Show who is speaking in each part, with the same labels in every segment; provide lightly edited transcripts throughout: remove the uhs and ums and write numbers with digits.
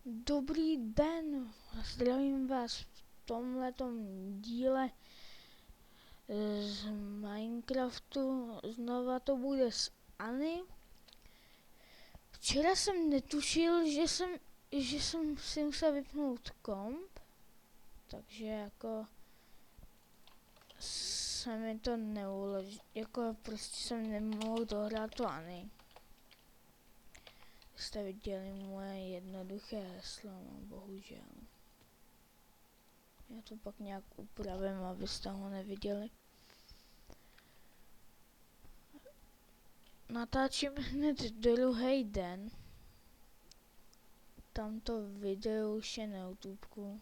Speaker 1: Dobrý den, zdravím vás v tomhletom díle z Minecraftu. Znova to bude s Anny. Včera jsem netušil, že jsem si musel vypnout komp, takže jako se mi to neuložilo, jako prostě jsem nemohl dohrát to Anny. Jste viděli moje jednoduché heslo, no bohužel. Já to pak nějak upravím, abyste ho neviděli. Natáčím hned druhý den. Tamto video už je na YouTubeku.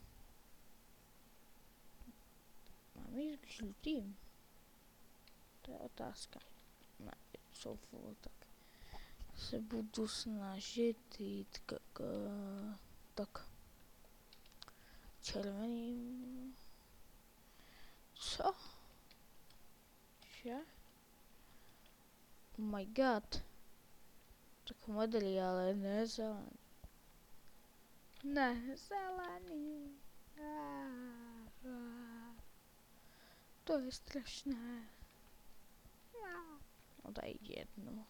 Speaker 1: Mám jít k žlutým? To je otázka. Ne, jsou full, tak se budu snažit jít tak červeným. Co? Že? Oh my god. Tak modrý, ale ne zelený. Ne, zelený. To je strašné. No tady jedno.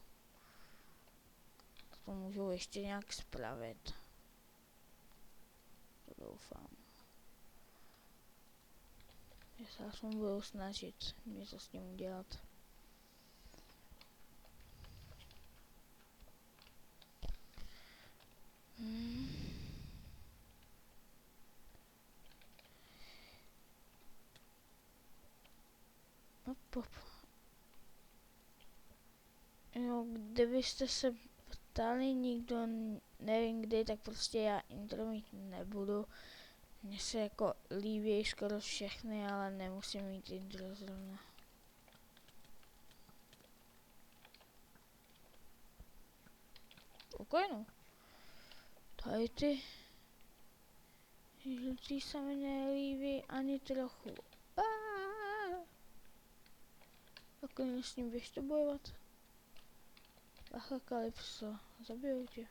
Speaker 1: To můžu ještě nějak spravit. To doufám. Já se aspoň budu snažit něco s tím udělat. Hop. Jo, kdybyste se ptali, nikdo nevím kdy, tak prostě já intro mít nebudu. Mně se jako líbí skoro všechny, ale nemusím mít intro zrovna. OK, no. Tady ty žlutý se mi nelíbí ani trochu. Tak s ním běžte bojovat. Bacha Kalypso, zabijou tě.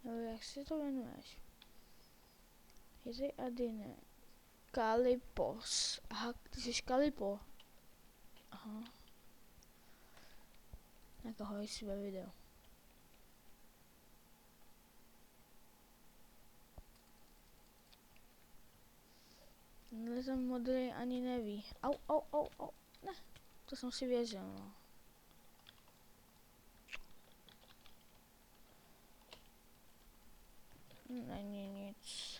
Speaker 1: No, jak si to jmenuješ? Jsi Adine. Kalypos. Aha, ty jsi Kalypo. Aha. Tak ahoj si ve videu. Tenhle ten modrý ani neví. Au. Ne, to jsem si věřil, no. Není nic.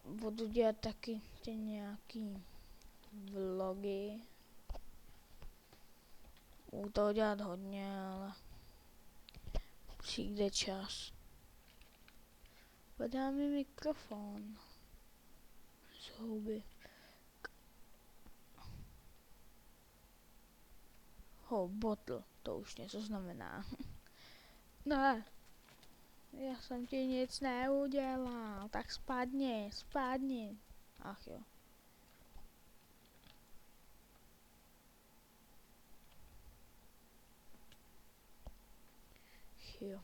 Speaker 1: Budu dělat taky ty nějaký vlogy. Budu toho dělat hodně, ale přijde čas. Podá mi mikrofon. Z houby. Bottle, to už něco znamená. Ne. Já jsem ti nic neudělal, tak spadni. Ach jo. Jo.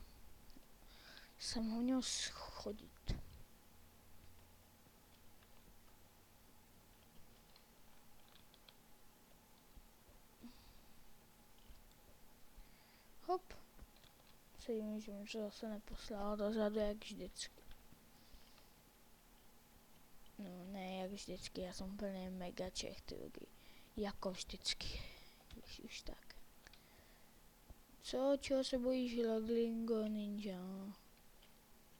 Speaker 1: Jsem ho měl schodit. Hop. Se jim, že mi to zase neposlalo dozadu, jak vždycky. No ne, jak vždycky, já jsem plný mega Čech, ty lidi. Jako vždycky. Už tak. Co, čeho se bojíš, Loglingo Ninja?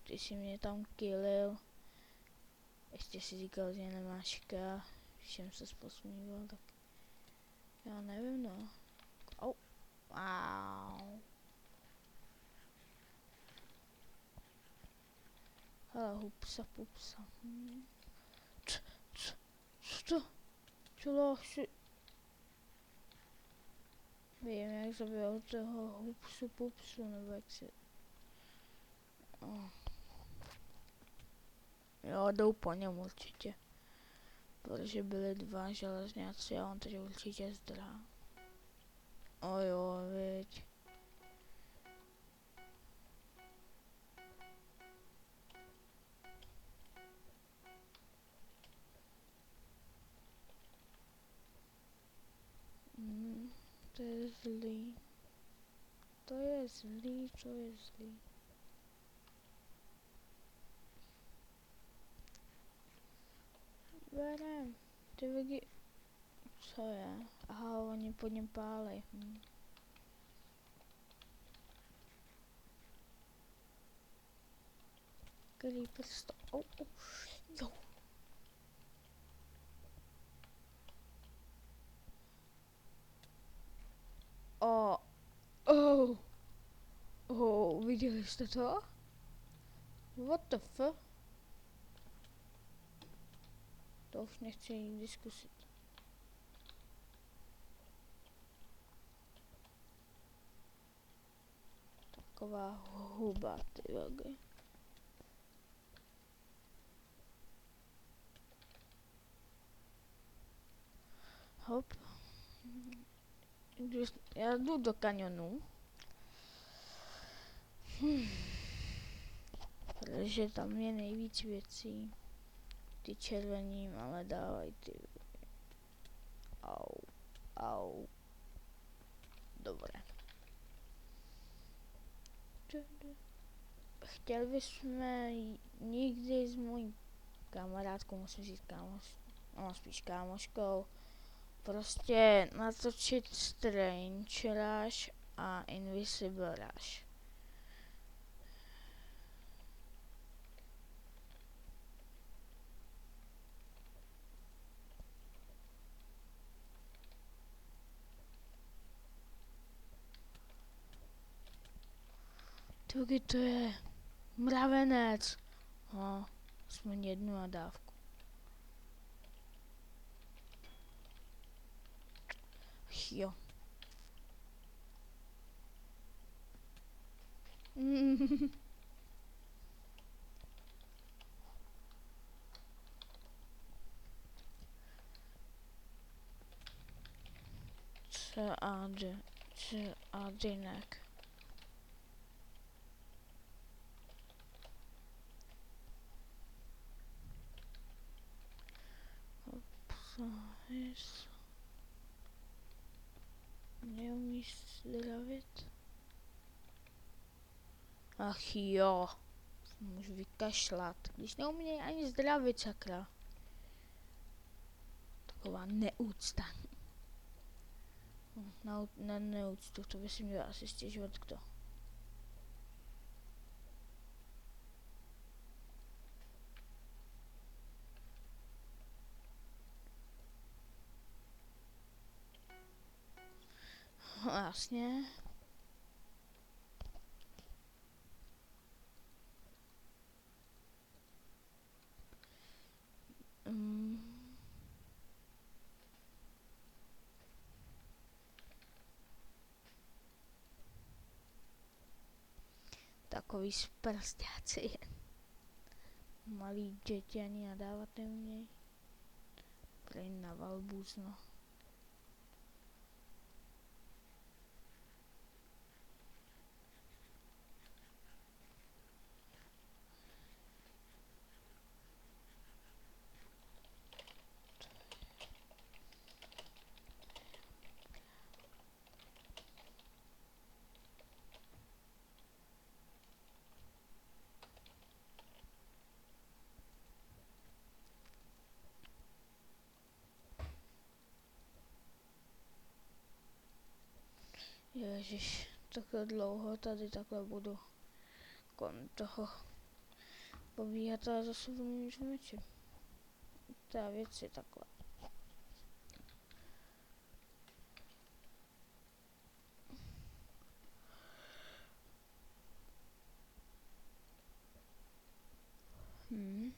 Speaker 1: Ty jsi mě tam killil. Ještě si říkal, že nemáš K. Všem se posmíval, tak já nevím, no. Au. Ale hupsa pupsa. Co to? Čo si... Vím, jak zabijou toho hupsu pupsu, nebo jak si... Jo, jdou po něm určitě. Protože byli dva železňáci a on teď určitě zdrhá. O jo, viď. To je zlý. To je zlý. Berem. Ty lidi... Co je? Aha, oni pod něm pálej. Creeper stop. Jo. Viděli jste to? What the fuck? To už nechci nikdy zkusit. Taková huba, ty logy. Hop. Já jdu do kanionu. Protože tam je nejvíc věcí. Ty červení, ale dávají ty. Au. Dobré. Chtěli bychom nikdy s mojí kamarádkou, musím říct spíš kámoškou, prostě natočit Strange Rush a Invisible Rush. Tudy to je mravenec. Aspoň jednu nadávku. Jo. Co a jinak. Neumíš zdravit? Ach jo. Můžu vykašlat, když neumějí ani zdravit, sakra. Taková neúcta. Na neúctu, to by si měl asi stěžovat kdo. Jasně. Takový sprstáci. Malý děti ani nadávat neumějí. Prej na valbůzno. Ježiš, takhle dlouho tady takhle budu kolem toho pobíhat a zase budu mít meči. Ta věc je takhle. Hmm.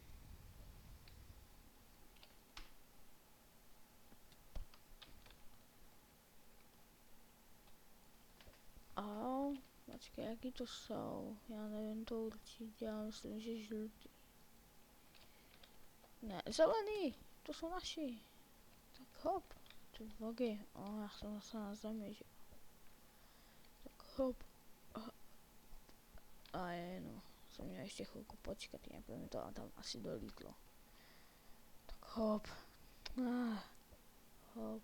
Speaker 1: Au, počkej, jaký to jsou? Já nevím to určitě, já myslím, že žlutý. Ne, zelený, to jsou naši. Tak hop, ty vogy, já jsem zase na zemi, že? Tak hop. A je, no, jsem měl ještě chvilku počkat, jinak by mi to tam asi dolítlo. Tak hop. Hop.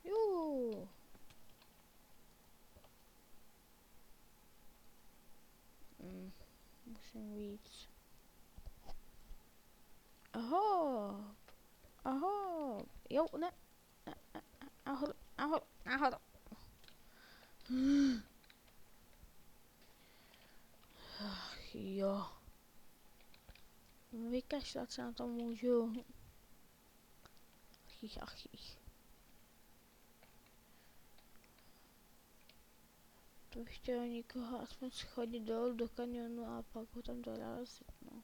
Speaker 1: Juuu. Musím víc. Ahop. Ahop. Jo, ne. Ahoj, ahoj, ahoj. Ach jo. Vykašlat se na to můžu. Achých. To bych chtěl někoho aspoň schodit dolů do kanionu a pak ho tam dorazit, no.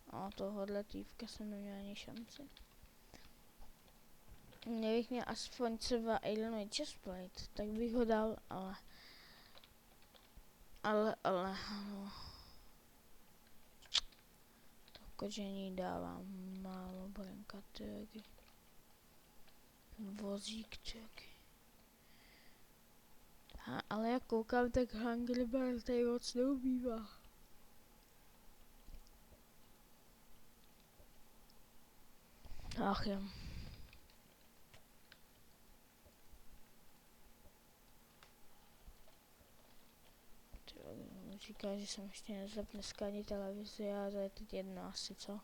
Speaker 1: A tohohle týpka jsem neměl ani šanci. Kdybych měl aspoň třeba Alienoid chestplate, tak bych ho dal, ale, no. To kožení dává málo branka, tyky. Vozík, tyky. Ale jak koukám, tak Hungry Bear tady moc neubývá. Ach jo. Říká, že jsem ještě nezapl dneska ani televizi, ale to je teď jedno asi, co?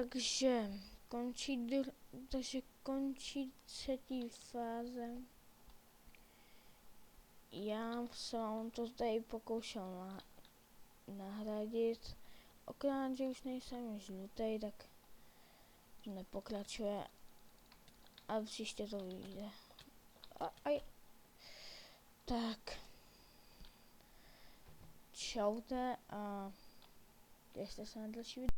Speaker 1: Takže končí třetí fáze. Já jsem to tady pokoušel nahradit. Akorát, že už nejsem žlutý, tak to nepokračuje. A příště to vyjde. Tak. Čaute a těšte se na další video.